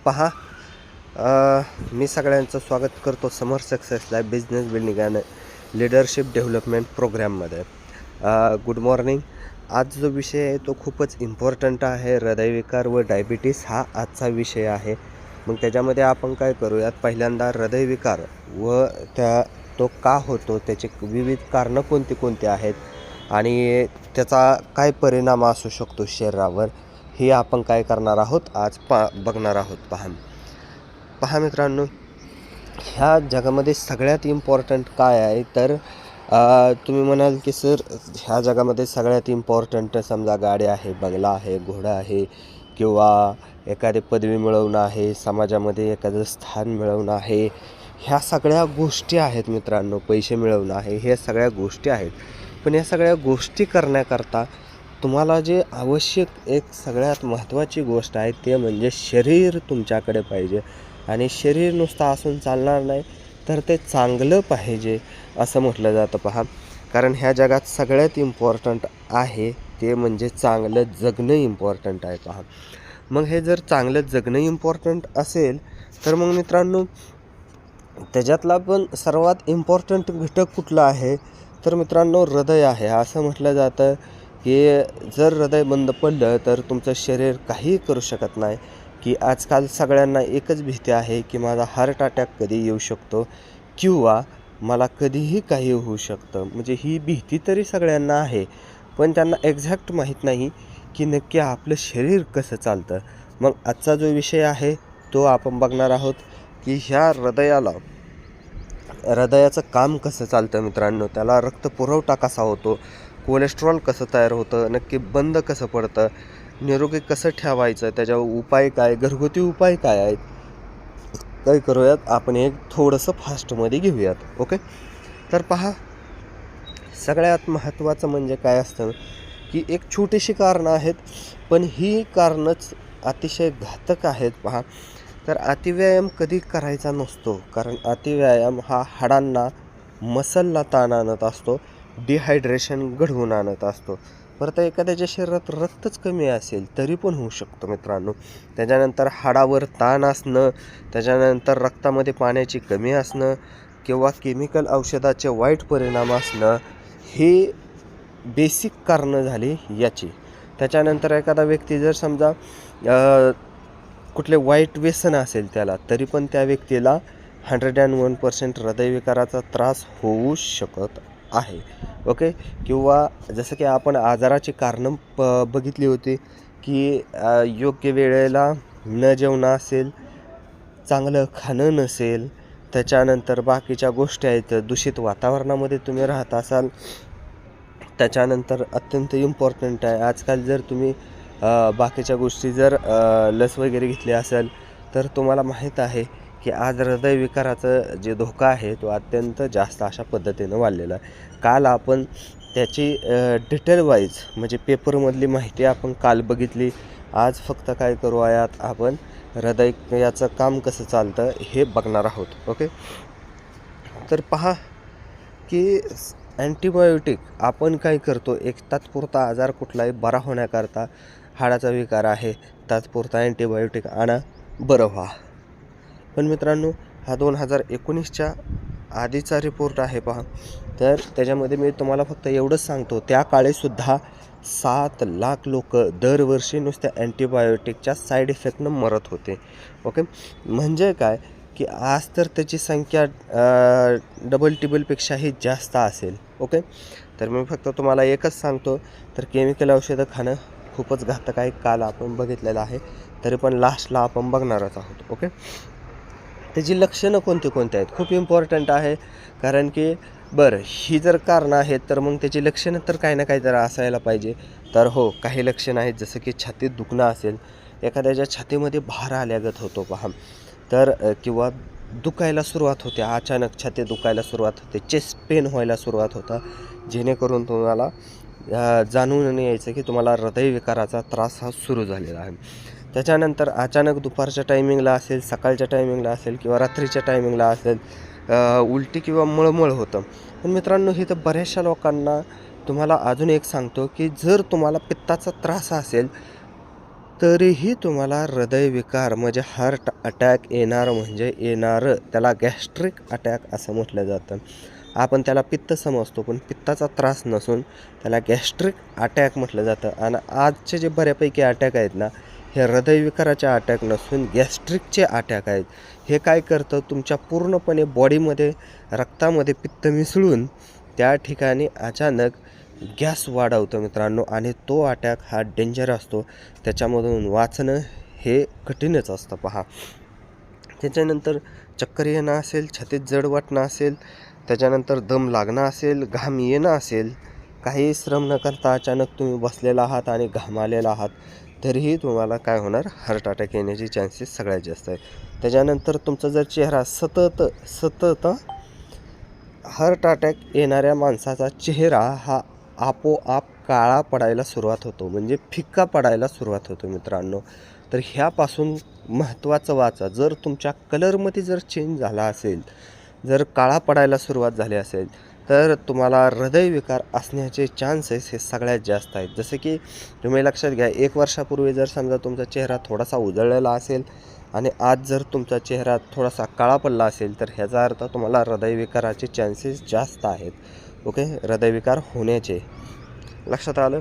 पहा, मी सगळ्यांचं स्वागत करतो summer success life business building and leadership development प्रोग्राममध्ये. Good morning. आज जो विषय आहे तो खूपच इम्पॉर्टंट आहे. हृदयविकार व डायबिटीस हा आजचा विषय आहे. मग त्याच्यामध्ये आपण काय करूयात, पहिल्यांदा हृदयविकार व तो का होतो, त्याचे विविध कारणं कोणती कोणती आहेत आणि त्याचा काय परिणाम असू शकतो शरीरावर, हे आपण काय करणार आहोत आज बघणार आहोत. पहा मित्रांनो, ह्या जगामध्ये सगळ्यात इम्पॉर्टंट काय आहे तर तुम्ही म्हणाल की सर ह्या जगामध्ये सगळ्यात इम्पॉर्टंट समजा गाडी आहे, बंगला आहे, घोडा आहे किंवा एखादी पदवी मिळवणं आहे, समाजामध्ये एखादं स्थान मिळवणं आहे, ह्या सगळ्या गोष्टी आहेत मित्रांनो. पैसे मिळवणं आहे, ह्या सगळ्या गोष्टी आहेत. पण या सगळ्या गोष्टी करण्याकरता तुम्हाला जे आवश्यक एक सगळ्यात महत्त्वाची गोष्ट आहे ते म्हणजे शरीर तुमच्याकडे पाहिजे. आणि शरीर नुसतं असून चालणार नाही, तर ते चांगलं पाहिजे असं म्हटलं जातं. पहा, कारण ह्या जगात सगळ्यात इम्पॉर्टंट आहे ते म्हणजे चांगलं जगणं इम्पॉर्टंट आहे. पहा, मग हे जर चांगलं जगणं इम्पॉर्टंट असेल तर मग मित्रांनो त्याच्यातला पण सर्वात इम्पॉर्टंट घटक कुठला आहे तर मित्रांनो हृदय आहे. असं म्हटलं जातं की जर हृदय बंद पडलं तर तुमचं शरीर काहीही करू शकत नाही. की आजकाल सगळ्यांना एकच भीती आहे की माझा हार्ट अटॅक कधी येऊ शकतो किंवा मला कधीही काही होऊ शकतं. म्हणजे ही भीती तरी सगळ्यांना आहे, पण त्यांना एक्झॅक्ट माहीत नाही की नक्की आपलं शरीर कसं चालतं. मग आजचा जो विषय आहे तो आपण बघणार आहोत की ह्या हृदयाचं काम कसं चालतं मित्रांनो. त्याला रक्तपुरवठा कसा होतो, कोलेस्ट्रॉल कसं तयार होतं, नक्की बंद कसं पडतं, निरोगी कसं ठेवायचं, त्याच्यावर उपाय काय, घरगुती उपाय काय आहेत, काय करूयात आपण एक थोडंसं फास्टमध्ये घेऊयात. ओके, तर पहा, सगळ्यात महत्त्वाचं म्हणजे काय असतं की एक छोटीशी कारणं आहेत, पण ही कारणंच अतिशय घातक आहेत. पहा, तर अतिव्यायाम कधी करायचा नसतो, कारण अतिव्यायाम हा हाडांना, मसलला ताण आणत असतो, डिहायड्रेशन घडवून आणत असतो. परत एखाद्याच्या शरीरात रक्तच कमी असेल तरी पण होऊ शकतं मित्रांनो. त्याच्यानंतर हाडावर ताण असणं, त्याच्यानंतर रक्तामध्ये पाण्याची कमी असणं किंवा केमिकल औषधाचे वाईट परिणाम असणं, हे बेसिक कारणं झाली याची. त्याच्यानंतर एखादा व्यक्ती जर समजा कुठले वाईट व्यसन असेल त्याला, तरी पण त्या व्यक्तीला 101% हृदयविकाराचा त्रास होऊ शकत आहे. ओके, किंवा जसं की आपण आजाराची कारणं बघितली होती की योग्य वेळेला न जेवणं असेल, चांगलं खाणं नसेल, त्याच्यानंतर बाकीच्या गोष्टी आहेत, दूषित वातावरणामध्ये तुम्ही राहत असाल, त्याच्यानंतर अत्यंत इम्पॉर्टंट आहे आजकाल जर तुम्ही बाकीच्या गोष्टी जर लस वगैरे घेतली असेल तर तुम्हाला माहीत आहे की आज हृदयविकाराचं जे धोका आहे तो अत्यंत जास्त अशा पद्धतीनं वाढलेला आहे. काल आपण त्याची डिटेल वाईज म्हणजे पेपरमधली माहिती आपण काल बघितली. आज फक्त काय करूयात आपण हृदयाचं काम कसं चालतं हे बघणार आहोत. ओके, तर पहा की अँटीबायोटिक आपण काय करतो, एक तात्पुरता आजार कुठलाही बरा होण्याकरता, हाडाचा विकार आहे, तात्पुरता अँटीबायोटिक आणा, बरं व्हा. पण मित्रांनो हा 2019च्या आधीचा रिपोर्ट आहे. पहा, तर त्याच्यामध्ये मी तुम्हाला फक्त एवढंच सांगतो, त्या काळीसुद्धा 7 लाख लोक दरवर्षी नुसत्या अँटीबायोटिकच्या साईड इफेक्टनं मरत होते. ओके, म्हणजे काय की आज तर त्याची संख्या डबल टिबलपेक्षाही जास्त असेल. ओके, तर मी फक्त तुम्हाला एकच सांगतो, तर केमिकल औषधं खाणं खूपच घातक आहे. काल आपण बघितलेलं आहे, तरी पण लास्टला आपण बघणारच आहोत. ओके, त्याची लक्षणं कोणती कोणती आहेत खूप इम्पॉर्टंट आहे, कारण की बरं ही जर कारणं आहेत तर मग त्याची लक्षणं तर काही ना काही तर असायला पाहिजे. तर हो, काही लक्षणं आहेत, जसं की छातीत दुखणं असेल, एखाद्याच्या छातीमध्ये भार आल्यागत होतो. पहा, तर किंवा दुखायला सुरुवात होते, अचानक छाती दुखायला सुरुवात होते, चेस्ट पेन व्हायला सुरुवात होता, जेणेकरून तुम्हाला जाणून यायचं की तुम्हाला हृदयविकाराचा त्रास हा सुरू झालेला आहे. त्याच्यानंतर अचानक दुपारच्या टायमिंगला असेल, सकाळच्या टायमिंगला असेल किंवा रात्रीच्या टायमिंगला असेल, उलटी किंवा मळमळ होतं. पण मित्रांनो हे तर बऱ्याचशा लोकांना, तुम्हाला अजून एक सांगतो की जर तुम्हाला पित्ताचा त्रास असेल तरीही तुम्हाला हृदयविकार म्हणजे हार्ट अटॅक येणार म्हणजे येणारं, त्याला गॅस्ट्रिक अटॅक असं म्हटलं जातं. आपण त्याला पित्त समजतो, पण पित्ताचा त्रास नसून त्याला गॅस्ट्रिक अटॅक म्हटलं जातं. आणि आजचे जे बऱ्यापैकी अटॅक आहेत ना, हे हृदयविकाराचे अटॅक नसून गॅस्ट्रिकचे अटॅक आहेत. हे काय करतं, तुमच्या पूर्णपणे बॉडीमध्ये रक्तामध्ये पित्त मिसळून त्या ठिकाणी अचानक गॅस वाढवतं मित्रांनो, आणि तो अटॅक हा डेंजर असतो. त्याच्यामधून वाचणं हे कठीणच असतं पहा. त्याच्यानंतर चक्कर येणं असेल, छातीत जड वाटणं असेल, त्याच्यानंतर दम लागणं असेल, घाम येणं असेल, काही श्रम न करता अचानक तुम्ही बसलेला आहात आणि घाम आलेला आहात, तरीही तुम्हाला काय होणार, हार्ट अटॅक येण्याचे चान्सेस सगळ्यात जास्त आहे. त्याच्यानंतर तुमचा जर चेहरा सतत हार्ट अटॅक येणाऱ्या माणसाचा चेहरा हा आपोआप काळा पडायला सुरुवात होतो, म्हणजे फिक्का पडायला सुरुवात होतो मित्रांनो. तर ह्यापासून महत्त्वाचं वाचा. जर तुमच्या कलरमध्ये जर चेंज झाला असेल, जर काळा पडायला सुरुवात झाली असेल, तर तुम्हाला हृदयविकार असण्याचे चान्सेस हे सगळ्यात जास्त आहेत. जसं की तुम्ही लक्षात घ्या, 1 वर्षापूर्वी जर समजा तुमचा चेहरा थोडासा उजळलेला असेल आणि आज जर तुमचा चेहरा थोडासा काळा पडला असेल, तर ह्याचा अर्थ तुम्हाला हृदयविकाराचे चान्सेस जास्त आहेत. ओके, हृदयविकार होण्याचे. लक्षात आलं.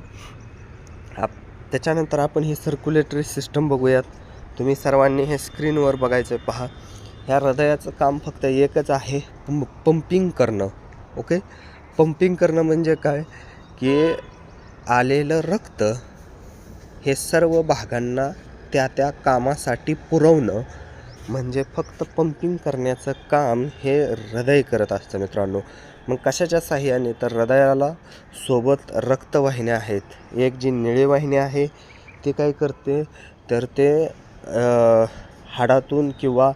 त्याच्यानंतर आपण ही सर्क्युलेटरी सिस्टम बघूयात. तुम्ही सर्वांनी हे स्क्रीनवर बघायचं आहे पहा. ह्या हृदयाचं काम फक्त एकच आहे, पंपिंग करणं. ओके, पंपिंग करणं म्हणजे काय, की आलेलं रक्त हे सर्व भागांना त्या कामासाठी पुरवणं, म्हणजे फक्त पंपिंग करण्याचं काम हे हृदय करत असतं मित्रांनो. मग कशाच्या साहाय्याने, तर हृदयाला सोबत रक्तवाहिन्या आहेत. एक जी निळी वाहिनी आहे ती काय करते, तर ते हाडातून किंवा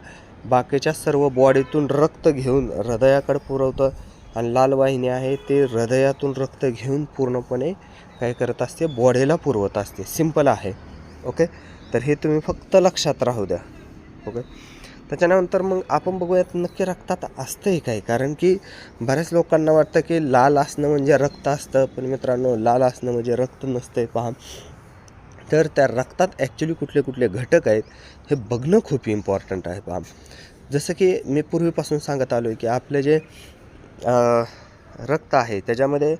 बाकीच्या सर्व बॉडीतून रक्त घेऊन हृदयाकडे पुरवतं, आणि लाल वाहिनी आहे ते हृदयातून रक्त घेऊन पूर्णपणे काय करत असते, बॉडीला पुरवत असते. सिंपल आहे. ओके, तर हे तुम्ही फक्त लक्षात राहू द्या. ओके, त्याच्यानंतर मग आपण बघूयात नक्की रक्तात असतंय काय. कारण की बऱ्याच लोकांना वाटतं की लाल असणं म्हणजे रक्त असतं, पण मित्रांनो लाल असणं म्हणजे रक्त नसतंय पहा. तर त्या रक्तात ॲक्च्युली कुठले कुठले घटक आहेत हे बघणं खूप इम्पॉर्टंट आहे पहा. जसं की मी पूर्वीपासून सांगत आलो आहे की आपले जे रक्त आहे त्याच्यामध्ये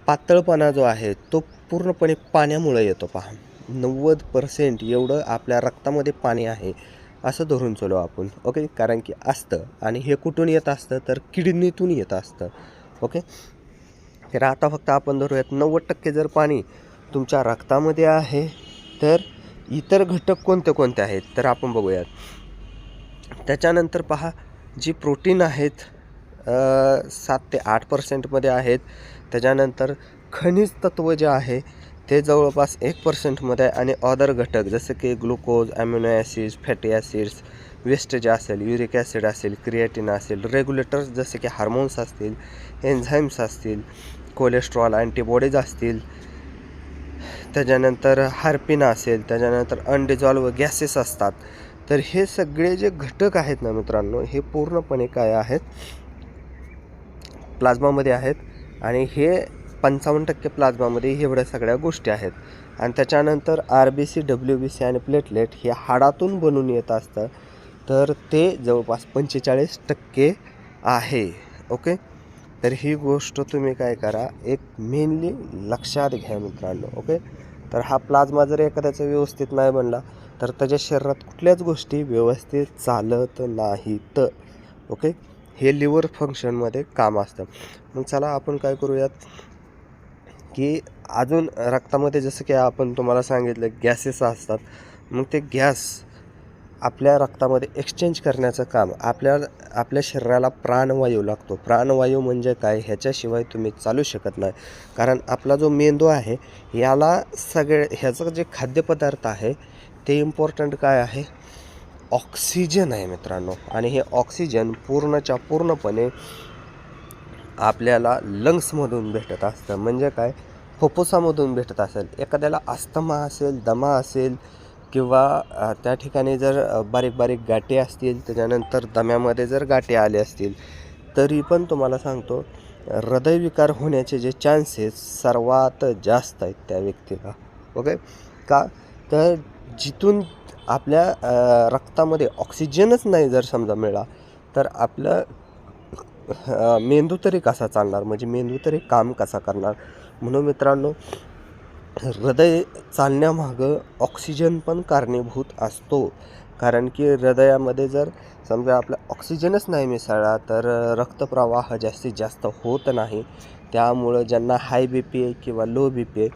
पातळपणा जो आहे तो पूर्णपणे पाण्यामुळे येतो पहा. 90% एवढं आपल्या रक्तामध्ये पाणी आहे असं धरून चलो आपण. ओके, कारण की असतं, आणि हे कुठून येत असतं, तर किडनीतून येत असतं. ओके, तर आता फक्त आपण धरूयात 90% जर पाणी तुमच्या रक्तामध्ये आहे, तर इतर घटक कोणते कोणते आहेत तर आपण बघूयात. त्याच्यानंतर पहा, जी प्रोटीन आहेत 7 ते 8% आहेत. त्याच्यानंतर खनिज तत्व जे आहे ते जवळपास 1% आहे, आणि अदर घटक जसं की glucose, amino acids, fatty acids, waste जे असेल, युरिक ॲसिड असेल, क्रिएटिन असेल, रेग्युलेटर्स जसे की हार्मोन्स असतील, एन्झाईम्स असतील, कोलेस्ट्रॉल, अँटीबॉडीज असतील, त्याच्यानंतर हार्पिन असेल, त्याच्यानंतर अनडिझॉल्व गॅसेस असतात. तर हे सगळे जे घटक आहेत ना मित्रांनो, हे पूर्णपणे काय आहेत, प्लाझ्मामध्ये आहेत, आणि हे 55% प्लाझ्मामध्ये एवढ्या सगळ्या गोष्टी आहेत. आणि त्याच्यानंतर RBC, WBC आणि प्लेटलेट हे हाडातून बनून येत असतं, तर ते जवळपास 45% आहे. ओके, तर ही गोष्ट तुम्ही काय करा, एक मेनली लक्षात घ्या मित्रांनो. ओके, तर हा प्लाझ्मा जर एखाद्याचा व्यवस्थित नाही बनला, तर त्याच्या शरीरात कुठल्याच गोष्टी व्यवस्थित चालत नाहीत. ओके, हे लिव्हर फंक्शनमध्ये काम असतं. मग चला आपण काय करूयात, की अजून रक्तामध्ये जसं की आपण तुम्हाला सांगितलं गॅसेस असतात, मग ते गॅस आपल्या रक्तामध्ये एक्सचेंज करण्याचं काम, आपल्या शरीराला प्राणवायू लागतो. प्राणवायू म्हणजे काय, ह्याच्याशिवाय तुम्ही चालू शकत नाही. कारण आपला जो मेंदू आहे याला ह्याचं जे खाद्यपदार्थ आहे ते इम्पॉर्टंट काय आहे, ऑक्सिजन आहे मित्रांनो. आणि हे ऑक्सिजन पूर्णच्या पूर्णपणे आपल्याला लंग्समधून भेटत असतं. म्हणजे काय, फुफ्फुसामधून भेटत असेल. एखाद्याला अस्थमा असेल, दमा असेल, किंवा त्या ठिकाणी जर बारीक बारीक गाठी असतील, त्याच्यानंतर दम्यामध्ये जर गाठी आले असतील, तरी पण तुम्हाला सांगतो हृदयविकार होण्याचे जे चान्सेस सर्वात जास्त आहेत त्या व्यक्तीला. ओके, का, तर जिथून आपल्या रक्तामध्ये ऑक्सिजनच नाही जर समजा मिळाला तर आपलं मेंदू तरी कसा चालणार, म्हणजे मेंदू तरी काम कसा करणार. म्हणून मित्रांनो, हृदय चालण्यामागं ऑक्सिजन पण कारणीभूत असतो. कारण की हृदयामध्ये जर समजा आपला ऑक्सिजनच नाही मिसळला तर रक्तप्रवाह जास्तीत जास्त होत नाही. त्यामुळं ज्यांना हाय बी पी आहे किंवा लो बी पी आहे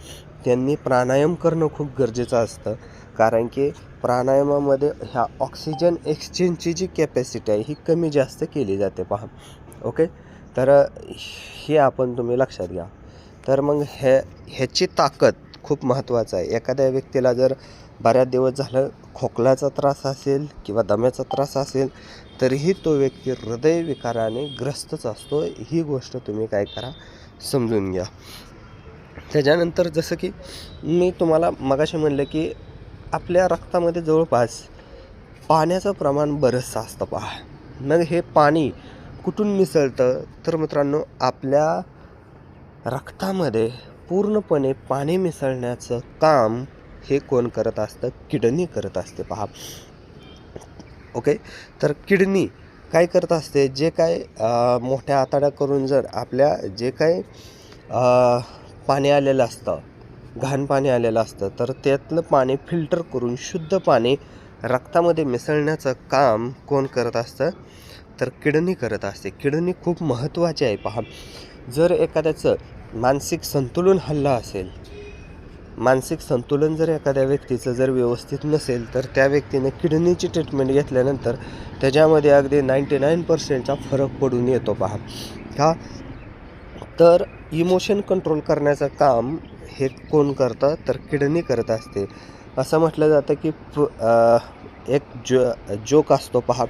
त्यांनी प्राणायाम करणं खूप गरजेचं असतं. कारण की प्राणायामामध्ये ह्या ऑक्सिजन एक्सचेंजची जी कॅपॅसिटी आहे ही कमी जास्त केली जाते पहा. ओके, तर हे आपण तुम्ही लक्षात घ्या. तर मग ह्याची ताकद खूप महत्त्वाचं आहे. एखाद्या व्यक्तीला जर बऱ्याच दिवस झालं खोकल्याचा त्रास असेल किंवा दम्याचा त्रास असेल तरीही तो व्यक्ती हृदयविकाराने ग्रस्तच असतो. ही गोष्ट तुम्ही काय करा, समजून घ्या. त्याच्यानंतर जसं की मी तुम्हाला मगाशी म्हणलं की आपल्या रक्तामध्ये जवळपास पाण्याचं प्रमाण बरंचसं असतं पहा. मग हे पाणी कुठून मिसळतं, तर मित्रांनो आपल्या रक्तामध्ये पूर्णपणे पाणी मिसळण्याचं काम हे कोण करत असतं, किडनी करत असते पहा. ओके, तर किडनी काय करत असते, जे काय मोठ्या आतड्या करून जर आपल्या जे काय पाणी आलेलं असतं, घाण पाणी आलेलं असतं, तर त्यातलं पाणी फिल्टर करून शुद्ध पाणी रक्तामध्ये मिसळण्याचं काम कोण करत असतं, तर किडनी करत असते. किडनी खूप महत्त्वाची आहे पहा. जर एखाद्याचं मानसिक संतुलन हललं असेल, मानसिक संतुलन जर एखाद्या व्यक्तीचं जर व्यवस्थित नसेल तर त्या व्यक्तीने किडनीची ट्रीटमेंट घेतल्यानंतर त्याच्यामध्ये अगदी 99%चा फरक पडून येतो पहा. का तर इमोशन कंट्रोल करण्याचं काम हे कोण करतं, तर किडनी करत असते. असं म्हटलं जातं की एक जोक असतो पहा.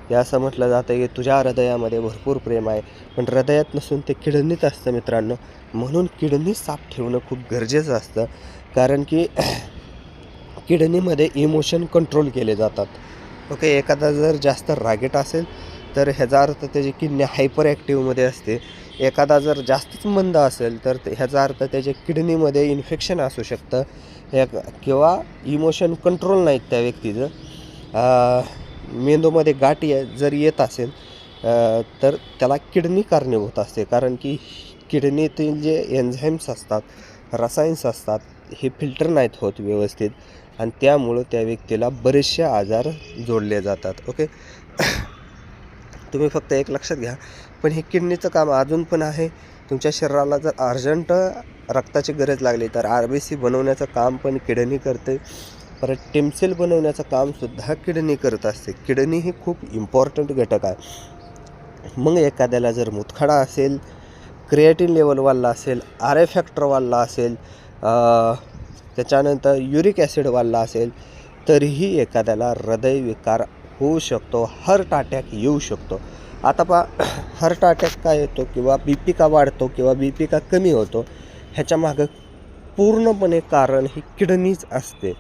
हे असं म्हटलं जातं की तुझ्या हृदयामध्ये भरपूर प्रेम आहे, पण हृदयात नसून ते किडनीत असतं मित्रांनो. म्हणून किडनी साफ ठेवणं खूप गरजेचं असतं. कारण की किडनीमध्ये इमोशन कंट्रोल केले जातात. ओके, एखादा जर जास्त रागीट असेल तर ह्याचा अर्थ त्याची किडनी हायपर ॲक्टिव्हमध्ये असते. एखादा जर जास्तच मंद असेल तर ह्याचा अर्थ त्याच्या किडनीमध्ये इन्फेक्शन असू शकतं. किंवा इमोशन कंट्रोल नाहीत त्या व्यक्तीचं, मेंदूमध्ये गाठ जर येत असेल तर त्याला किडनी कारणीभूत असते. कारण की किडनीतील जे एन्झाईम्स असतात, रसायन्स असतात, हे फिल्टर नाहीत होत व्यवस्थित आणि त्यामुळं त्या व्यक्तीला बरेचसे आजार जोडले जातात. ओके, तुम्ही फक्त एक लक्षात घ्या, पण हे किडनीचं काम अजून पण आहे. तुमच्या शरीराला जर अर्जंट रक्ताची गरज लागली तर RBC बनवण्याचं काम पण किडनी करते. परत टेमसेल बनवण्याचं कामसुद्धा किडनी करत असते. किडनी ही खूप इम्पॉर्टंट घटक आहे. मग एखाद्याला जर मुतखडा असेल, क्रिएटिन लेवल वाढला असेल, RA फॅक्टर वाढला असेल, त्याच्यानंतर युरिक ॲसिड वाढला असेल तरीही एखाद्याला हृदयविकार होऊ शकतो, हार्ट अटॅक येऊ शकतो. आता पहा, हार्ट अटॅक का येतो किंवा BP का वाढतो किंवा BP का कमी होतो, ह्याच्या मागं पूर्णपणे कारण ही किडनीच असते.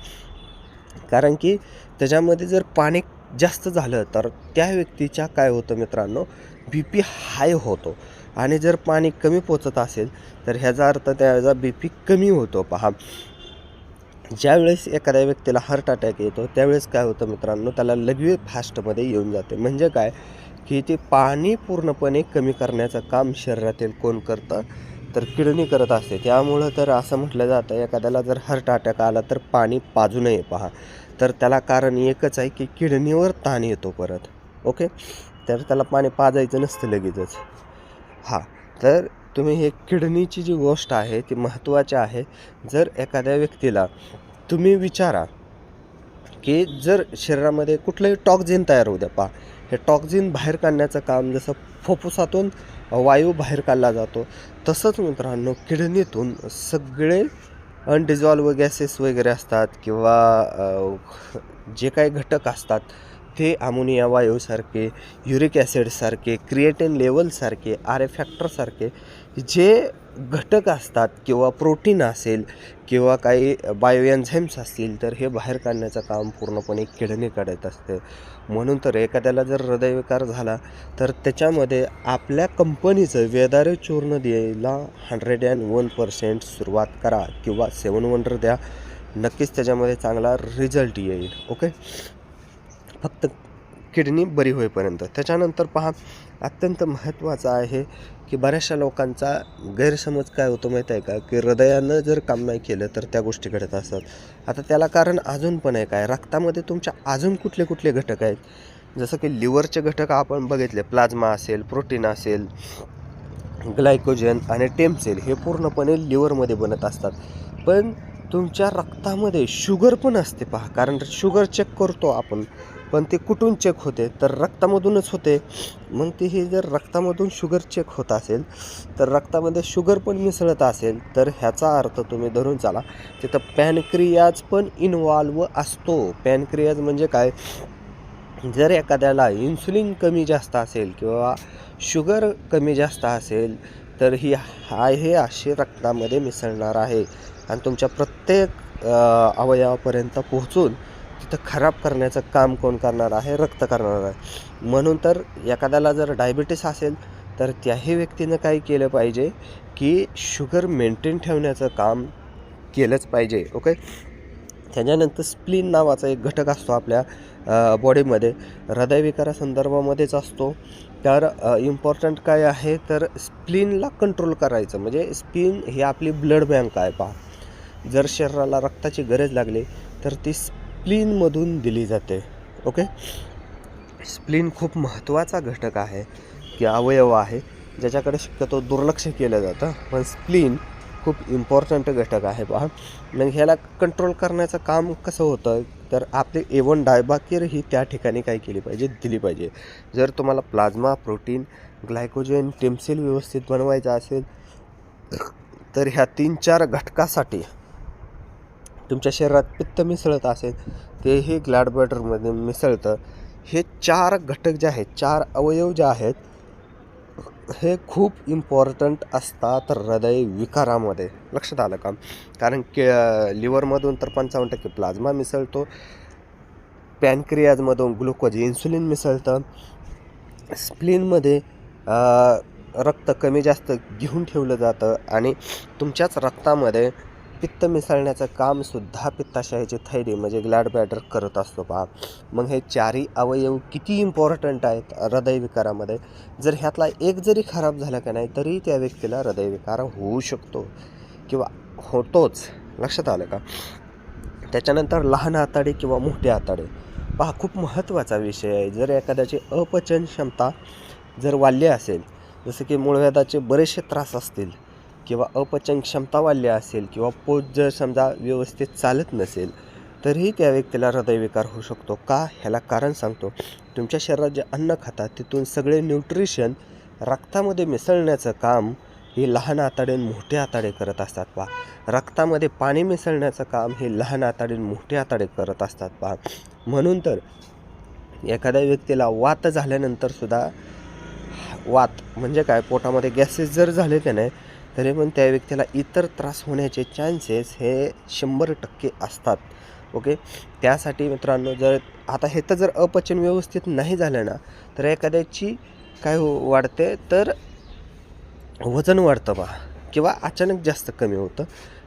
कारण की त्याच्यामध्ये जर पाणी जास्त झालं तर त्या व्यक्तीच्या काय होतं मित्रांनो, BP हाय होतो. आणि जर पाणी कमी पोचत असेल तर ह्याचा अर्थ त्याचा BP कमी होतो पहा. ज्यावेळेस एखाद्या व्यक्तीला हार्ट अटॅक येतो त्यावेळेस काय होतं मित्रांनो, त्याला लगेच फास्टमध्ये येऊन जाते. म्हणजे काय की ते पाणी पूर्णपणे कमी करण्याचं काम शरीरातील कोण करतं, तर किडनी करत असते. त्यामुळं तर असं म्हटलं जातं, एखाद्याला जर हार्ट अटॅक आला तर पाणी पाजू नये पहा. तर त्याला कारण एकच आहे की किडनीवर ताण येतो परत. ओके, तर त्याला पाणी पाजायचं नसतं लगेचच. हां, तर तुम्ही हे किडनीची जी गोष्ट आहे ती महत्त्वाची आहे. जर एखाद्या व्यक्तीला तुम्ही विचारा की जर शरीरामध्ये कुठलंही टॉक्झिन तयार होऊ द्या पहा, हे टॉक्झिन बाहेर काढण्याचं काम जसं फुफ्फुसातून वायू बाहेर काढला जातो तसंच मित्रांनो किडनीतून सगळे अनडिझॉल्व गॅसेस वगैरे असतात किंवा जे काही घटक असतात ते अमोनिया वायूसारखे, युरिक ॲसिडसारखे, क्रिएटिन लेवलसारखे, RA फॅक्टरसारखे जे घटक असतात किंवा प्रोटीन असेल किंवा काही बायो एन्झाईम्स असतील तर हे बाहेर काढण्याचं काम पूर्णपणे किडनी करत असते. म्हणून तर एखाद्याला जर हृदयविकार झाला तर त्याच्यामध्ये आपल्या कंपनीचं वेदारे चूर्ण द्यायला 101% सुरुवात करा किंवा 7 वंडर द्या. नक्कीच त्याच्यामध्ये चांगला रिझल्ट येईल. ओके, फक्त किडनी बरी होईपर्यंत. त्याच्यानंतर पहा, अत्यंत महत्त्वाचं आहे की बऱ्याचशा लोकांचा गैरसमज काय होतो माहीत आहे का, की हृदयानं जर काम नाही केलं तर त्या गोष्टी घडत असतात. आता त्याला कारण अजून पण आहे काय, रक्तामध्ये तुमच्या अजून कुठले कुठले घटक आहेत. जसं की लिव्हरचे घटक आपण बघितले, प्लाझ्मा असेल, प्रोटीन असेल, ग्लायकोजन आणि टेम सेल हे पूर्णपणे लिव्हरमध्ये बनत असतात. पण तुमच्या रक्तामध्ये शुगर पण असते पहा, कारण शुगर चेक करतो आपण, पण ते कुठून चेक होते, तर रक्तामधूनच होते. मग ते हे जर रक्तामधून शुगर चेक होत असेल, तर रक्तामध्ये शुगर पण मिसळत असेल, तर ह्याचा अर्थ तुम्ही धरून चाला तिथं पॅनक्रियाज पण इन्व्हॉल्व असतो. पॅनक्रियाज म्हणजे काय, जर एखाद्याला इन्सुलिन कमी जास्त असेल किंवा शुगर कमी जास्त असेल, तर हे असे रक्तामध्ये मिसळणार आहे आणि तुमच्या प्रत्येक अवयवापर्यंत पोहोचून तिथं खराब करण्याचं काम कोण करणार आहे, रक्त करणार आहे. म्हणून तर एखाद्याला जर डायबिटीस असेल तर त्याही व्यक्तीनं काय केलं पाहिजे की शुगर मेंटेन ठेवण्याचं काम केलंच पाहिजे. ओके, त्याच्यानंतर स्प्लीन नावाचा एक घटक असतो आपल्या बॉडीमध्ये, हृदयविकारासंदर्भामध्येच असतो. तर इम्पॉर्टंट काय आहे, तर स्प्लीनला कंट्रोल करायचं. म्हणजे स्प्लीन ही आपली ब्लड बँक आहे पहा. जर शरीराला रक्ताची गरज लागली तर ती स्प्लीनमधून दिली जाते. ओके, स्प्लीन खूप महत्त्वाचा घटक आहे की अवयव आहे ज्याच्याकडे शक्यतो दुर्लक्ष केलं जातं, पण स्प्लीन खूप इम्पॉर्टंट घटक आहे पहा. मग ह्याला कंट्रोल करण्याचं काम कसं होतं, तर आपली A1 डायबाकीर ही त्या ठिकाणी काय केली पाहिजे, दिली पाहिजे. जर तुम्हाला प्लाझ्मा, प्रोटीन, ग्लायकोजन, टेमसेल व्यवस्थित बनवायचा असेल, तर ह्या 3-4 घटकासाठी तुमच्या शरीरात पित्त मिसळत असेल, तेही ग्लॅड ब्लॅडरमध्ये मिसळतं. हे 4 घटक जे आहेत, 4 अवयव जे आहेत, हे खूप इम्पॉर्टंट असतात हृदयविकारामध्ये. लक्षात आलं का, कारण की लिव्हरमधून तर 55% प्लाझ्मा मिसळतो, पॅनक्रियाजमधून ग्लुकोज इन्सुलिन मिसळतं, स्प्लीनमध्ये रक्त कमी जास्त घेऊन ठेवलं जातं आणि तुमच्याच रक्तामध्ये पित्त मिसळण्याचं कामसुद्धा पित्ताशयाची थैली म्हणजे ग्लॅड ब्लॅडर करत असतो पहा. मग हे 4ही अवयव किती इम्पॉर्टंट आहेत हृदयविकारामध्ये. जर ह्यातला एक जरी खराब झाला का नाही, तरी त्या व्यक्तीला हृदयविकार होऊ शकतो किंवा होतोच. लक्षात आलं का. त्याच्यानंतर लहान आतडे किंवा मोठे आतडे पहा, खूप महत्त्वाचा विषय आहे. जर एखाद्याची अपचन क्षमता जर वाढली असेल, जसं की मूळव्याधाचे बरेचसे त्रास असतील किंवा अपचन क्षमता वाढली असेल किंवा पोट जर समजा व्यवस्थित चालत नसेल, तरीही त्या व्यक्तीला हृदयविकार होऊ शकतो. का, ह्याला कारण सांगतो. तुमच्या शरीरात जे अन्न खातात तिथून सगळे न्यूट्रिशन रक्तामध्ये मिसळण्याचं काम हे लहान आतडे आणि मोठे आतडे करत असतात पहा. रक्तामध्ये पाणी मिसळण्याचं काम हे लहान आतडे आणि मोठे आतडे करत असतात पहा. म्हणून तर एखाद्या व्यक्तीला वात झाल्यानंतर सुद्धा, वात म्हणजे काय, पोटामध्ये गॅसेस जर झाले का नाही, तरी पण त्या व्यक्तीला इतर त्रास होण्याचे चान्सेस हे 100% असतात. ओके, त्यासाठी मित्रांनो, जर आता हे तर जर अपचन व्यवस्थित नाही झालं ना, तर एखाद्याची काय वाढते, तर वजन वाढतं बा, किंवा अचानक जास्त कमी होतं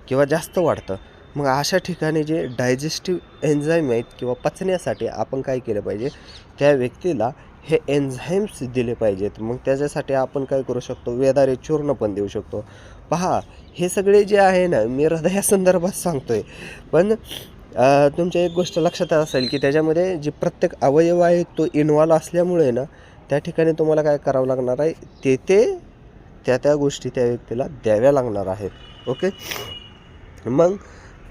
किंवा जास्त वाढतं. मग अशा ठिकाणी जे डायजेस्टिव्ह एन्झाईम आहेत किंवा पचण्यासाठी आपण काय केलं पाहिजे, त्या व्यक्तीला हे एन्झाईम्स दिले पाहिजेत. मग त्याच्यासाठी आपण काय करू शकतो, वेदारे चूर्ण पण देऊ शकतो. पहा, हे सगळे जे आहे ना, मी हृदयासंदर्भात सांगतो आहे, पण तुमच्या एक गोष्ट लक्षात असेल की त्याच्यामध्ये जे प्रत्येक अवयव आहे तो इन्व्हॉल्व असल्यामुळे ना, त्या ठिकाणी तुम्हाला काय करावं लागणार आहे, त्या गोष्टी त्या व्यक्तीला द्याव्या लागणार आहेत. ओके, मग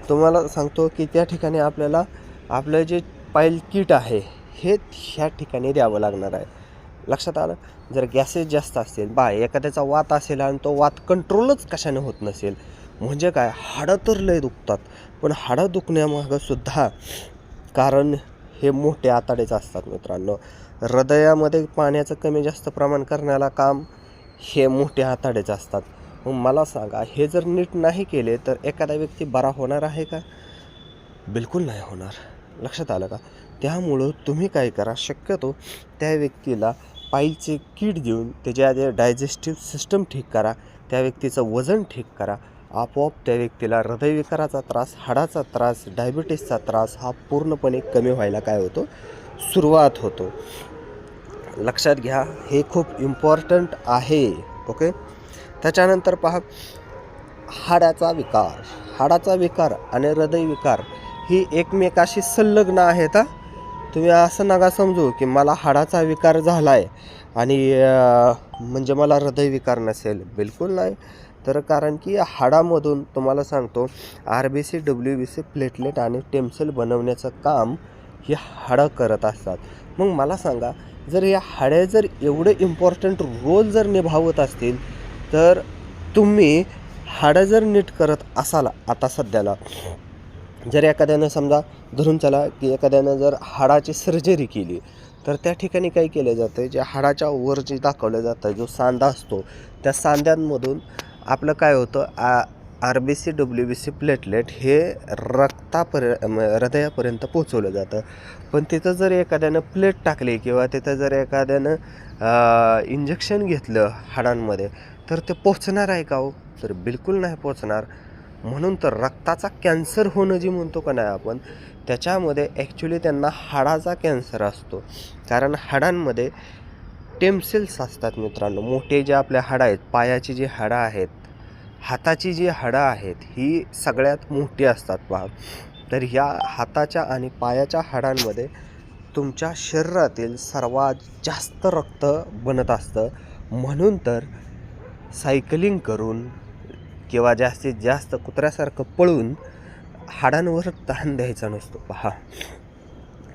तुम्हाला सांगतो की त्या ठिकाणी आपल्याला आपलं जे पाईल किट आहे हे ह्या ठिकाणी द्यावं लागणार आहे. लक्षात आलं. जर गॅसेस जास्त असतील, एखाद्याचा वात असेल आणि तो वात कंट्रोलच कशाने होत नसेल, म्हणजे काय, हाडं तर लय दुखतात, पण हाडं दुखण्यामागं सुद्धा कारण हे मोठे आतडेच असतात मित्रांनो. हृदयामध्ये पाण्याचं कमी जास्त प्रमाण करण्याला काम हे मोठे आतडेच असतात. मग मला सांगा, हे जर नीट नाही केले तर एखादा व्यक्ती बरा होणार आहे का? बिलकुल नाही होणार. लक्षात आलं का. त्यामुळं तुम्ही काय करा, शक्यतो त्या व्यक्तीला पाईलचे किट देऊन त्याच्या डायजेस्टिव्ह सिस्टम ठीक करा, त्या व्यक्तीचं वजन ठीक करा आपोआप त्या व्यक्तीला हृदयविकाराचा त्रास, हाडाचा त्रास, डायबिटीसचा त्रास हा पूर्णपणे कमी व्हायला काय होतो, सुरुवात होतो. लक्षात घ्या, हे खूप इम्पॉर्टंट आहे. ओके. त्याच्यानंतर पहा, हाडाचा विकार आणि हृदयविकार ही एकमेकाशी संलग्न आहेत. तुम्ही असं नका समजू की मला हाडाचा विकार झाला आहे आणि म्हणजे मला हृदयविकार नसेल. बिलकुल नाही. तर कारण की हाडामधून तुम्हाला सांगतो RBC, WBC, प्लेटलेट आणि टेमसेल बनवण्याचं काम ही हाडं करत असतात. मग मला सांगा, जर या हाडे जर एवढे इम्पॉर्टंट रोल जर निभावत असतील, तर तुम्ही हाडं जर नीट करत असाल, आता सध्याला जर एखाद्यानं समजा धरून चला की एखाद्यानं जर हाडाची सर्जरी केली, तर त्या ठिकाणी काय केलं जातं, जे हाडाच्या वर जे दाखवलं जातं, जो सांधा असतो, त्या सांध्यांमधून आपलं काय होतं, RBC, WBC, प्लेटलेट हे हृदयापर्यंत पोचवलं जातं. पण तिथं जर एखाद्यानं प्लेट टाकली किंवा तिथं जर एखाद्यानं इंजेक्शन घेतलं हाडांमध्ये, तर ते पोचणार आहे का हो? तर बिलकुल नाही पोचणार. म्हणून तर रक्ताचा कॅन्सर होणं जे म्हणतो का नाही आपण, त्याच्यामध्ये ॲक्च्युली त्यांना हाडाचा कॅन्सर असतो. कारण हाडांमध्ये टेमसेल्स असतात मित्रांनो. मोठे जे आपले हाडं आहेत, पायाची जी हाडं आहेत, हाताची जी हाडं आहेत, ही सगळ्यात मोठी असतात पहा. तर ह्या हाताच्या आणि पायाच्या हाडांमध्ये तुमच्या शरीरातील सर्वात जास्त रक्त बनत असतं. म्हणून तर सायकलिंग करून किंवा जास्तीत जास्त कुत्र्यासारखं पळून हाडांवर ताण द्यायचा नसतो पहा.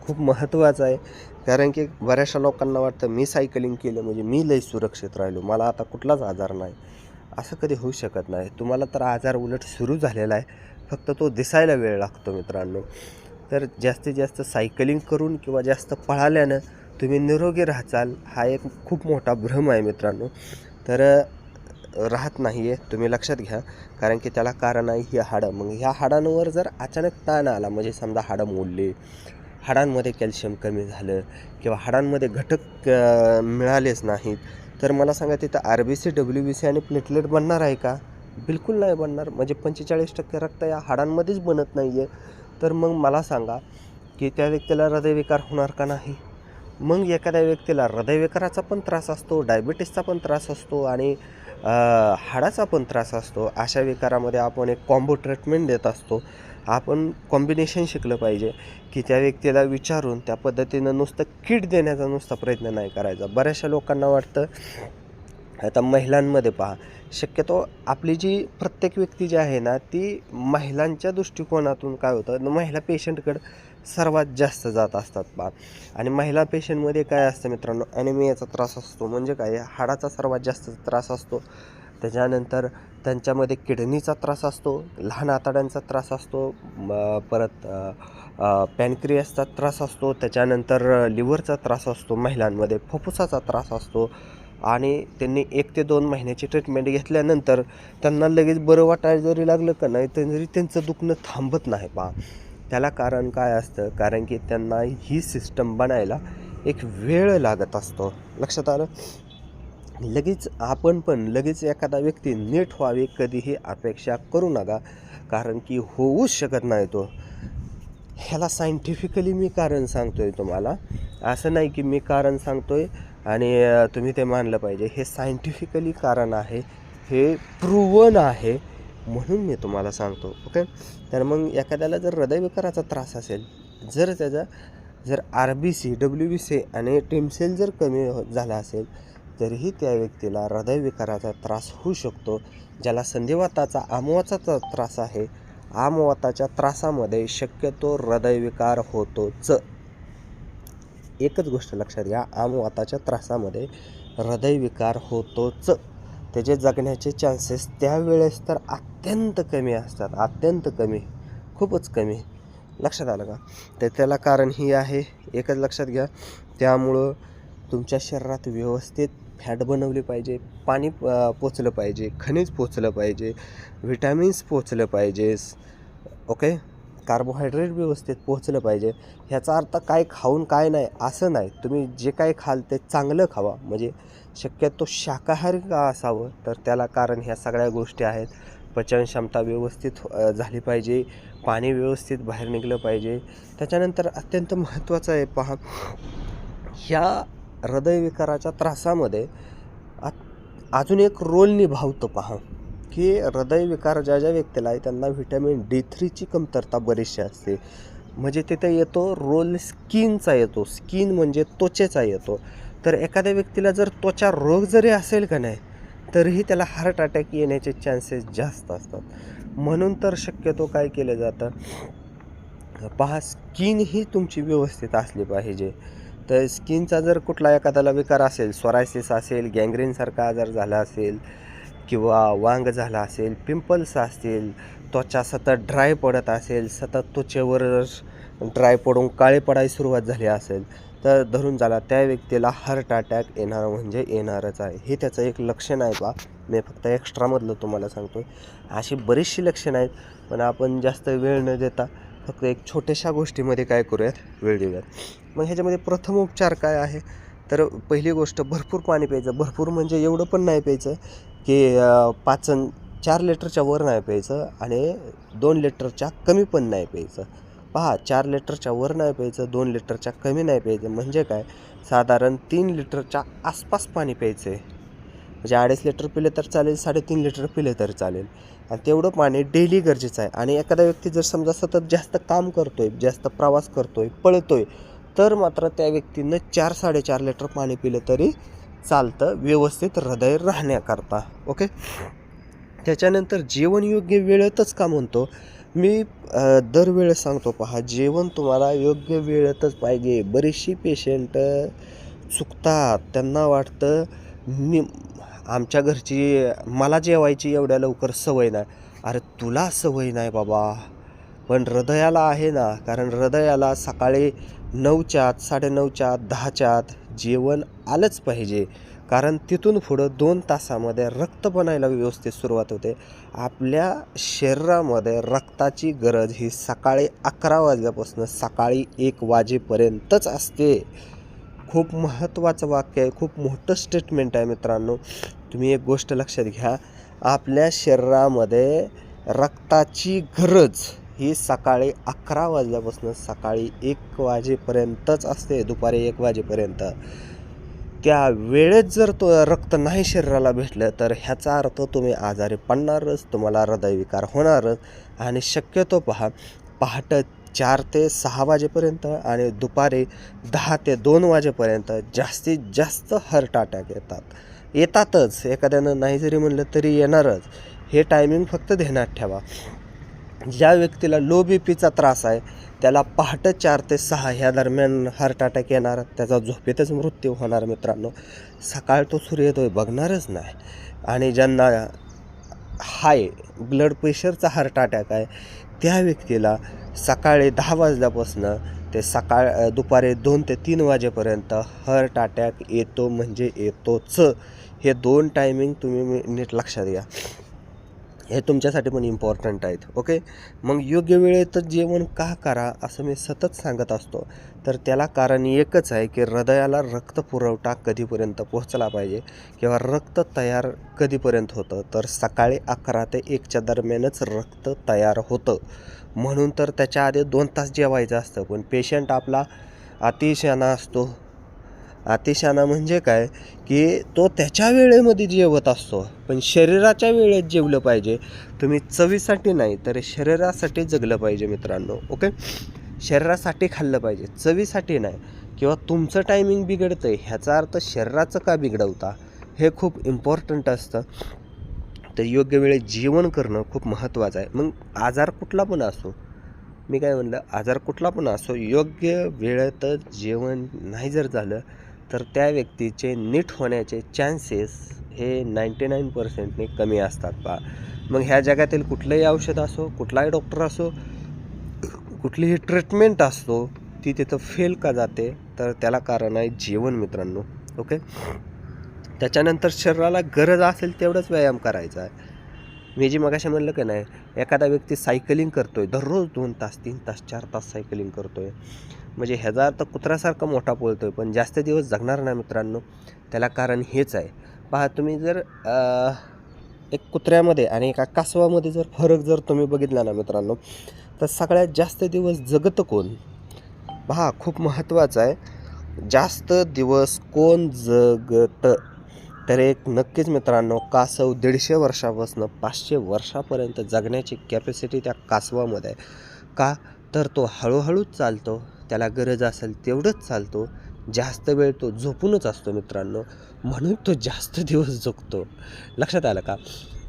खूप महत्त्वाचं आहे. कारण की बऱ्याचशा लोकांना वाटतं मी सायकलिंग केलं म्हणजे मी लई सुरक्षित राहिलो, मला आता कुठलाच आजार नाही. असं कधी होऊ शकत नाही. तुम्हाला तर आजार उलट सुरू झालेला आहे, फक्त तो दिसायला वेळ लागतो मित्रांनो. तर जास्तीत जास्त सायकलिंग करून किंवा जास्त पळाल्यानं तुम्ही निरोगी राहाल, हा एक खूप मोठा भ्रम आहे मित्रांनो. तर राहत नाही आहे, तुम्ही लक्षात घ्या. कारण की त्याला कारण आहे ही हाडं. मग ह्या हाडांवर जर अचानक ताण आला, म्हणजे समजा हाडं मोडली, हाडांमध्ये कॅल्शियम कमी झालं किंवा हाडांमध्ये घटक मिळालेच नाहीत, तर मला सांगा तिथं RBC, WBC आणि प्लेटलेट बनणार आहे का? बिलकुल नाही बनणार. म्हणजे 45% रक्त या हाडांमध्येच बनत नाही आहे. तर मग मला सांगा की त्या व्यक्तीला हृदयविकार होणार का नाही? मग एखाद्या व्यक्तीला हृदयविकाराचा पण त्रास असतो, डायबिटीसचा पण त्रास असतो आणि हाडाचा पण त्रास असतो. अशा विकारामध्ये आपण एक कॉम्बो ट्रीटमेंट देत असतो. आपण कॉम्बिनेशन शिकलं पाहिजे की त्या व्यक्तीला विचारून त्या पद्धतीनं नुसतं किट देण्याचा नुसता प्रयत्न नाही करायचा. बऱ्याचशा लोकांना वाटतं, आता महिलांमध्ये पहा, शक्यतो आपली जी प्रत्येक व्यक्ती जी आहे ना, ती महिलांच्या दृष्टिकोनातून काय होतं, महिला पेशंटकडं सर्वात जास्त जात असतात पहा. आणि महिला पेशंटमध्ये काय असतं मित्रांनो, ॲनिमियाचा त्रास असतो. म्हणजे काय, हाडाचा सर्वात जास्त त्रास असतो. त्याच्यानंतर त्यांच्यामध्ये किडनीचा त्रास असतो, लहान आतड्यांचा त्रास असतो, परत पॅनक्रियासचा त्रास असतो, त्याच्यानंतर लिव्हरचा त्रास असतो महिलांमध्ये, फुफ्फुसाचा त्रास असतो. आणि त्यांनी 1 ते 2 महिन्याची ट्रीटमेंट घेतल्यानंतर त्यांना लगेच बरं वाटायला जरी लागलं का नाही, तरी त्यांचं दुखणं थांबत नाही पहा. त्याला कारण काय असतं, कारण की त्यांना ही सिस्टम बनायला एक वेळ लागत असतो. लक्षात आलं? आपण पण लगेच एखादा व्यक्ती नीट व्हावी कधीही अपेक्षा करू नका, कारण की होऊच शकत नाही तो. ह्याला सायंटिफिकली मी कारण सांगतो आहे तुम्हाला. असं नाही की मी कारण सांगतो आहे आणि तुम्ही ते मानलं पाहिजे. हे सायंटिफिकली कारण आहे, हे प्रूव्हन आहे, म्हणून मी तुम्हाला सांगतो. ओके. तर मग एखाद्याला जर हृदयविकाराचा त्रास असेल, जर RBC, WBC आणि टेमसेल जर कमी झाला असेल, तरीही त्या व्यक्तीला हृदयविकाराचा त्रास होऊ शकतो. ज्याला संधिवाताचा, आमवाताचा त्रास आहे, आमवाताच्या त्रासामध्ये शक्यतो हृदयविकार होतोच. एकच गोष्ट लक्षात घ्या, आमवाताच्या त्रासामध्ये हृदयविकार होतोच. त्याचे जगण्याचे चान्सेस त्यावेळेस तर अत्यंत कमी असतात, अत्यंत कमी, खूपच कमी. लक्षात आलं का? तर त्याला कारण ही आहे, एकच लक्षात घ्या. त्यामुळं तुमच्या शरीरात व्यवस्थित फॅट बनवली पाहिजे, पाणी पोचलं पाहिजे, खनिज पोचलं पाहिजे, व्हिटॅमिन्स पोचलं पाहिजेस. ओके. कार्बोहायड्रेट व्यवस्थित पोचलं पाहिजे. ह्याचा अर्थ काय खाऊन काय नाही असं नाही. तुम्ही जे काय खाल ते चांगलं खावा. म्हणजे शक्यतो शाकाहारी का असावं, तर त्याला कारण ह्या सगळ्या गोष्टी आहेत. पचनक्षमता व्यवस्थित झाली पाहिजे, पाणी व्यवस्थित बाहेर निघलं पाहिजे. त्याच्यानंतर अत्यंत महत्त्वाचं आहे पहा, ह्या हृदयविकाराच्या त्रासामध्ये अजून एक रोल निभावतं पहा, की हृदयविकार ज्या ज्या व्यक्तीला आहे त्यांना व्हिटॅमिन D3ची कमतरता बरीचशी असते. म्हणजे तिथे येतो रोल स्किनचा येतो. स्किन म्हणजे त्वचेचा येतो. तर एखाद्या व्यक्तीला जर त्वचा रोग जरी असेल का नाही, तरीही त्याला हार्ट अटॅक येण्याचे चान्सेस जास्त असतात. म्हणून तर शक्यतो काय केलं जातं पहा, स्किन ही तुमची व्यवस्थित असली पाहिजे. तर स्किनचा जर कुठला एखाद्याला विकार असेल, सोरायसिस असेल, गँग्रीनसारखा आजार झाला असेल किंवा वांग झाला असेल, पिंपल्स असतील, त्वचा सतत ड्राय पडत असेल, सतत त्वचेवर ड्राय पडून काळे पडायला सुरुवात झाली असेल, तर धरून झाला त्या व्यक्तीला हार्ट अटॅक येणार म्हणजे येणारच आहे. हे त्याचं एक लक्षण आहे बा. मी फक्त एक्स्ट्रामधलं तुम्हाला सांगतो आहे. अशी बरीचशी लक्षणं आहेत, पण आपण जास्त वेळ न देता फक्त एक छोट्याशा गोष्टीमध्ये काय करूयात, वेळ देऊयात. मग ह्याच्यामध्ये प्रथम उपचार काय आहे, तर पहिली गोष्ट भरपूर पाणी प्यायचं. भरपूर म्हणजे एवढं पण नाही प्यायचं की 4 लिटरच्या वर नाही प्यायचं आणि 2 लिटरच्या कमी पण नाही प्यायचं. पहा, 4 लिटरच्या वर नाही प्यायचं, 2 लिटरच्या कमी नाही प्यायचं. म्हणजे काय, साधारण 3 लिटरच्या आसपास पाणी प्यायचं आहे. म्हणजे 2.5 लिटर पिले तर चालेल, 3.5 लिटर पिले तर चालेल. आणि तेवढं पाणी डेली गरजेचं आहे. आणि एखादा व्यक्ती जर समजा सतत जास्त काम करतोय, जास्त प्रवास करतोय, पळतोय, तर मात्र त्या व्यक्तीनं 4-4.5 लिटर पाणी पिलं तरी चालतं, व्यवस्थित हृदय राहण्याकरता. ओके. त्याच्यानंतर जेवण योग्य वेळेतच का म्हणतो मी, दरवेळेस सांगतो पहा, जेवण तुम्हाला योग्य वेळेतच पाहिजे. बरीचशी पेशंट चुकतात. त्यांना वाटतं आमच्या घरची मला जेवायची एवढ्या लवकर सवय नाही. अरे तुला सवय नाही बाबा, पण हृदयाला आहे ना. कारण हृदयाला सकाळी 9च्या आत, 9:30च्या आत, 10च्या आत जेवण आलंच पाहिजे. कारण तिथून पुढं 2 तासामध्ये रक्त बनायला व्यवस्थित सुरुवात होते. आपल्या शरीरामध्ये रक्ताची गरज ही सकाळी 11 वाजल्यापासून सकाळी 1 वाजेपर्यंतच असते. खूप महत्त्वाचं वाक्य आहे, खूप मोठं स्टेटमेंट आहे मित्रांनो. तुम्ही एक गोष्ट लक्षात घ्या, आपल्या शरीरामध्ये रक्ताची गरज ही सकाळी 11 वाजल्यापासून सकाळी 1 वाजेपर्यंतच असते, दुपारी 1 वाजेपर्यंत. त्या वेळेत जर तो रक्त नाही शरीराला भेटलं तर ह्याचा अर्थ तुम्ही आजारी पडणारच, तुम्हाला हृदयविकार होणारच. आणि शक्यतो पहा, पहाटे 4 ते 6 वाजेपर्यंत आणि दुपारी 10 ते 2 वाजेपर्यंत जास्तीत जास्त हार्ट अटॅक येतातच. एखाद्यानं नाही जरी म्हणलं तरी येणारच. हे टायमिंग फक्त ध्यानात ठेवा. ज्या व्यक्तीला लो बीपीचा त्रास आहे त्याला पहाटे 4 ते 6 ह्या दरम्यान हार्ट अटॅक येणार, त्याचा झोपेतच मृत्यू होणार मित्रांनो. सकाळ तो सूर्योदय बघणारच नाही. आणि ज्यांना हाय ब्लड प्रेशरचा हार्ट अटॅक आहे त्या व्यक्तीला सकाळी 10 वाजल्यापासून ते दुपारी 2 ते 3 वाजेपर्यंत हार्ट अटॅक येतो म्हणजे येतोच. हे 2 टायमिंग तुम्ही नीट लक्षात घ्या, हे तुमच्यासाठी पण इम्पॉर्टंट आहेत. ओके. मग योग्य वेळेतच जेवण का करा असं मी सतत सांगत असतो, तर त्याला कारण एकच आहे की हृदयाला रक्तपुरवठा कधीपर्यंत पोहोचला पाहिजे किंवा रक्त तयार कधीपर्यंत होतं, तर सकाळी 11 ते 1च्या दरम्यानच रक्त तयार होतं. म्हणून तर त्याच्या आधी 2 तास जेवायचं असतं. पण पेशंट आपला अतिशहाणा असतो. अतिशहाणा म्हणजे काय, की तो त्याच्या वेळेमध्ये जेवत असतो, पण शरीराच्या वेळेत जेवलं पाहिजे. तुम्ही चवीसाठी नाही तर शरीरासाठी जगलं पाहिजे मित्रांनो. ओके. शरीरासाठी खाल्लं पाहिजे, चवीसाठी नाही. किंवा तुमचं टायमिंग बिघडतं आहे ह्याचा अर्थ शरीराचं का बिघडवता, हे खूप इम्पॉर्टंट असतं. तर योग्य वेळेत जेवण करणं खूप महत्त्वाचं आहे. मग आजार कुठला पण असो, मी काय म्हणलं, आजार कुठला पण असो, योग्य वेळेतच जेवण नाही जर झालं तर त्या व्यक्तीचे नीट होण्याचे चान्सेस हे 99%ने कमी असतात पहा. मग ह्या जगातील कुठलंही औषध असो, कुठलाही डॉक्टर असो, कुठलीही ट्रीटमेंट असतो, ती तिथं फेल का जाते, तर त्याला कारण आहे जेवण मित्रांनो. ओके. त्याच्यानंतर शरीराला गरज असेल तेवढंच व्यायाम करायचा आहे. मी जी मगाशी म्हणलं की नाही, एखादा व्यक्ती सायकलिंग करतो आहे दररोज 2 तास, 3 तास, 4 तास सायकलिंग करतो आहे, म्हणजे ह्याचा अर्थ कुत्र्यासारखा मोठा पळतो आहे, पण जास्त दिवस जगणार नाही मित्रांनो. त्याला कारण हेच आहे. पहा, तुम्ही जर एक कुत्र्यामध्ये आणि एका कासवामध्ये जर फरक जर तुम्ही बघितला ना मित्रांनो, तर सगळ्यात जास्त दिवस जगतं कोण? पहा, खूप महत्त्वाचं आहे. जास्त दिवस कोण जगतं? तर एक नक्कीच मित्रांनो, कासव 150 वर्षापासून 500 वर्षापर्यंत जगण्याची कॅपॅसिटी त्या कासवामध्ये आहे. का? तर तो हळूहळूच चालतो, त्याला गरज असेल तेवढंच चालतो, जास्त वेळ तो झोपूनच असतो मित्रांनो, म्हणून तो जास्त दिवस जगतो. लक्षात आलं का?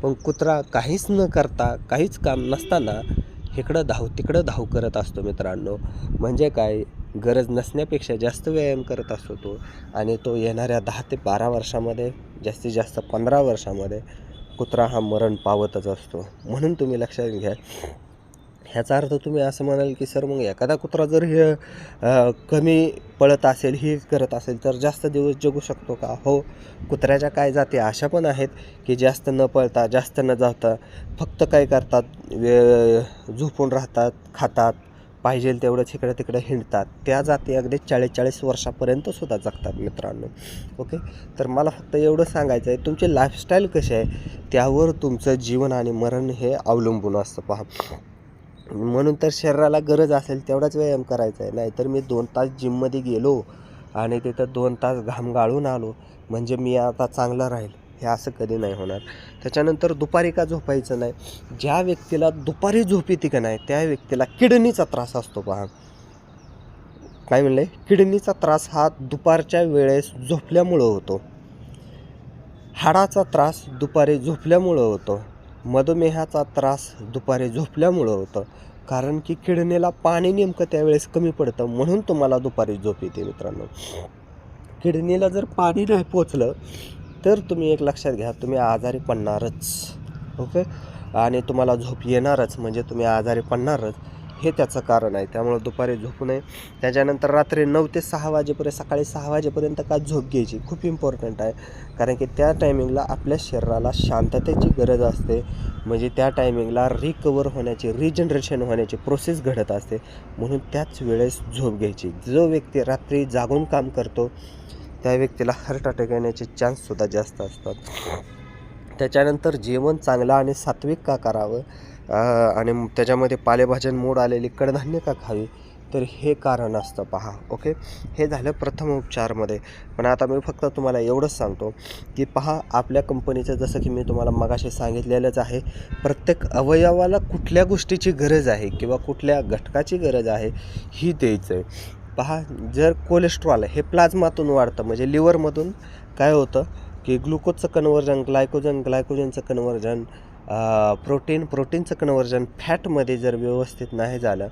पण कुत्रा काहीच न करता, काहीच काम नसताना इकडं धाव तिकडं धाव करत असतो मित्रांनो. म्हणजे काय, गरज नसण्यापेक्षा जास्त व्यायाम करत असतो तो. आणि तो येणाऱ्या 10 ते 12 वर्षामध्ये, जास्तीत जास्त 15 वर्षामध्ये कुत्रा हा मरण पावतच असतो. म्हणून तुम्ही लक्षात घ्या. ह्याचा अर्थ तुम्ही असं म्हणाल की सर, मग एखादा कुत्रा जर हे कमी पळत असेल, हे करत असेल, तर जास्त दिवस जगू शकतो का? हो, कुत्र्याच्या काही जाती अशा पण आहेत की जास्त न पळता, जास्त न धावता, फक्त काय करतात, झोपून राहतात, खातात, पाहिजे तेवढंच इकडं तिकडं हिंडतात. त्या जाती अगदी 40-40 वर्षापर्यंत सुद्धा जगतात मित्रांनो. ओके. तर मला फक्त एवढं सांगायचं आहे, तुमची लाईफस्टाईल कशी आहे त्यावर तुमचं जीवन आणि मरण हे अवलंबून असतं. पहा, म्हणून तर शरीराला गरज असेल तेवढाच व्यायाम करायचा आहे. नाहीतर मी 2 तास जिममध्ये गेलो आणि तिथं 2 तास घाम गाळून आलो म्हणजे मी आता चांगला राहील, हे असं कधी नाही होणार. त्याच्यानंतर दुपारी का झोपायचं नाही? ज्या व्यक्तीला दुपारी झोप येते का नाही, त्या व्यक्तीला किडनीचा त्रास असतो. पहा, काय म्हणलं आहे, किडनीचा त्रास हा दुपारच्या वेळेस झोपल्यामुळं होतो. हाडाचा त्रास दुपारी झोपल्यामुळं होतो. मधुमेहाचा त्रास दुपारी झोपल्यामुळं होतं. कारण की किडनीला पाणी नेमकं त्यावेळेस कमी पडतं, म्हणून तुम्हाला दुपारी झोप येते मित्रांनो. किडनीला जर पाणी नाही पोचलं तर तुम्ही एक लक्षात घ्या, तुम्ही आजारी पडणारच. ओके. आणि तुम्हाला झोप येणारच, म्हणजे तुम्ही आजारी पडणारच, हे त्याचं कारण आहे. त्यामुळे दुपारी झोपू नये. त्याच्यानंतर रात्री 9 ते 6 वाजेपर्यंत, सकाळी 6 वाजेपर्यंत का झोप घ्यायची खूप इम्पॉर्टंट आहे. कारण की त्या टायमिंगला आपल्या शरीराला शांततेची गरज असते. म्हणजे त्या टायमिंगला रिकवर होण्याची, रिजनरेशन होण्याची प्रोसेस घडत असते. म्हणून त्याच वेळेस झोप घ्यायची. जो व्यक्ती रात्री जागून काम करतो त्या व्यक्तीला हार्ट अटॅक येण्याचे चान्ससुद्धा जास्त असतात. त्याच्यानंतर जेवण चांगलं आणि सात्विक का करावं, आणि त्याच्यामध्ये पालेभाज्या मोड आलेली कडधान्य का खावी, तर हे कारण असतं. पहा, ओके. हे झालं प्रथम उपचारमध्ये. पण आता मी फक्त तुम्हाला एवढंच सांगतो की पहा, आपल्या कंपनीचं जसं की मी तुम्हाला मगाशी सांगितलेलंच आहे, प्रत्येक अवयवाला कुठल्या गोष्टीची गरज आहे किंवा कुठल्या घटकाची गरज आहे ही द्यायचं आहे. पहा, जर कोलेस्ट्रॉल हे प्लाझ्मातून वाढतं, म्हणजे लिव्हरमधून काय होतं की ग्लुकोजचं कन्व्हर्जन, ग्लायकोजनचं कन्व्हर्जन, प्रोटीनचं कन्व्हर्जन फॅटमध्ये जर व्यवस्थित नाही झालं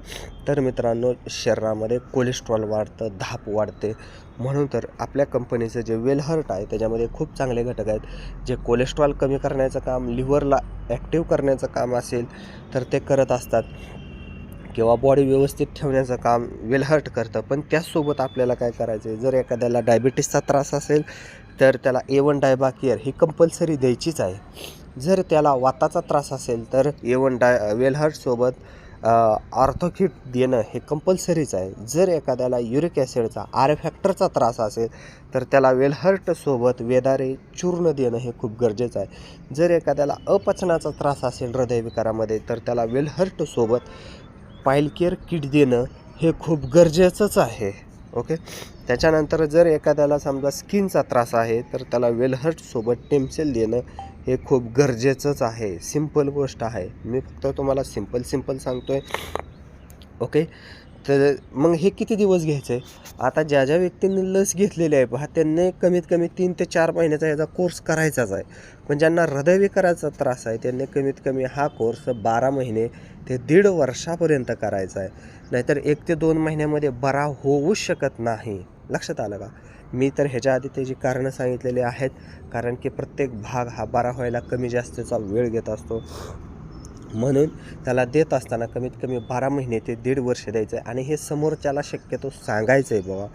तर मित्रांनो शरीरामध्ये कोलेस्ट्रॉल वाढतं, धाप वाढते. म्हणून तर आपल्या कंपनीचं जे वेलहर्ट आहे त्याच्यामध्ये खूप चांगले घटक आहेत जे कोलेस्ट्रॉल कमी करण्याचं काम, लिव्हरला ॲक्टिव्ह करण्याचं काम असेल तर ते करत असतात, किंवा बॉडी व्यवस्थित ठेवण्याचं काम वेलहर्ट करतं. पण त्याचसोबत आपल्याला काय करायचं आहे, जर एखाद्याला डायबिटीसचा त्रास असेल तर त्याला A1 डायबाकियर ही कंपल्सरी द्यायचीच आहे. जर त्याला वाताचा त्रास असेल तर A1 वेलहर्टसोबत ऑर्थोकिट देणं हे कंपल्सरीच आहे. जर एखाद्याला युरिक ॲसिडचा, आर फॅक्टरचा त्रास असेल तर त्याला वेलहर्टसोबत वेदारे चूर्ण देणं हे खूप गरजेचं आहे. जर एखाद्याला अपचनाचा त्रास असेल हृदयविकारामध्ये तर त्याला वेलहर्टसोबत पाईलकेअर किट देणं हे खूप गरजेचंच आहे. ओके. त्याच्यानंतर जर एखाद्याला समजा स्किनचा त्रास आहे तर त्याला वेलहर्टसोबत टेमसेल देणं हे खूप गरजेचंच आहे. सिंपल गोष्ट आहे, मी फक्त तुम्हाला सिंपल सांगतो आहे. ओके. तर मग हे किती दिवस घ्यायचं आहे? आता ज्या व्यक्तींनी लस घेतलेली आहे पहा, त्यांनी कमीत कमी 3 ते 4 महिन्याचा याचा कोर्स करायचाच आहे. पण ज्यांना हृदयविकाराचा त्रास आहे त्यांनी कमीत कमी हा कोर्स 12 महिने ते 1.5 वर्षापर्यंत करायचा आहे. नाहीतर 1 ते 2 महिन्यामध्ये बरा होऊच शकत नाही. लक्षात आलं का? मी तर ह्याच्या आधी त्याची कारणं सांगितलेली आहेत. कारण की प्रत्येक भाग हा बरा व्हायला कमी जास्तचा वेळ घेत असतो. म्हणून त्याला देत असताना कमीत कमी 12 महिने ते 1.5 वर्ष द्यायचं आहे. आणि हे समोरच्याला शक्यतो सांगायचं आहे बाबा,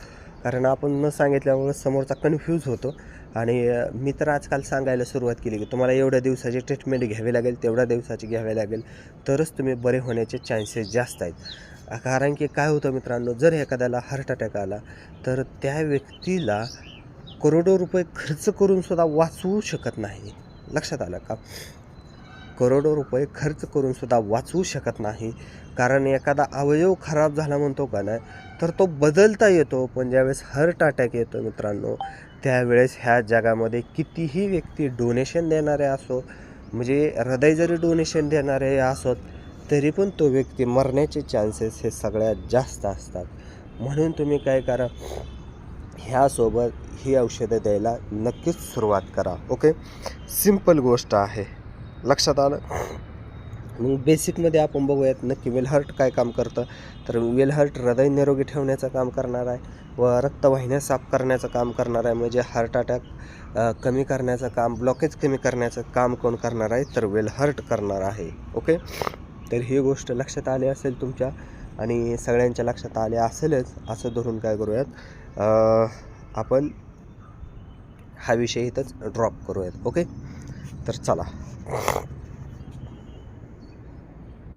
कारण आपण न सांगितल्यामुळे समोरचा कन्फ्यूज होतो. आणि मी तर आजकाल सांगायला सुरुवात केली की तुम्हाला एवढ्या दिवसाची ट्रीटमेंट घ्यावी लागेल, तेवढ्या दिवसाची घ्यावी लागेल, तरच तुम्ही बरे होण्याचे चान्सेस जास्त आहेत. कारण की काय होतं मित्रांनो, जर एखाद्याला हार्ट अटॅक आला तर त्या व्यक्तीला करोडो रुपये खर्च करूनसुद्धा वाचवू शकत नाही. लक्षात आलं का? करोडो रुपये खर्च करूनसुद्धा वाचवू शकत नाही. कारण एखादा अवयव खराब झाला म्हणतो का नाही, तर तो बदलता येतो. पण ज्यावेळेस हार्ट अटॅक येतो मित्रांनो, त्यावेळेस ह्या जगामध्ये कितीही व्यक्ती डोनेशन देणारे असो, म्हणजे हृदय जरी डोनेशन देणारे असोत, तरी पण तो व्यक्ती मरण्याचे चान्सेस हे सगळ्यात जास्त असतात. म्हणून तुम्ही काय करा, ह्यासोबत ही औषधं द्यायला नक्कीच सुरुवात करा. ओके, सिंपल गोष्ट आहे. लक्षात आलं. मग बेसिकमध्ये आपण बघूयात नक्की वेलहार्ट काय काम करतं. तर वेलहार्ट हृदय निरोगी ठेवण्याचं काम करणार आहे व रक्तवाहिन्या साफ करण्याचं काम करणार आहे. म्हणजे हार्ट अटॅक कमी करण्याचं काम, ब्लॉकेज कमी करण्याचं काम कोण करणार आहे, तर वेलहार्ट करणार आहे. ओके, तर ही गोष्ट लक्षात आली असेल तुमच्या आणि सगळ्यांच्या लक्षात आले असेलच. असं धरून काय करूयात, आपण हा विषय इथंच ड्रॉप करूयात. ओके, तर चला.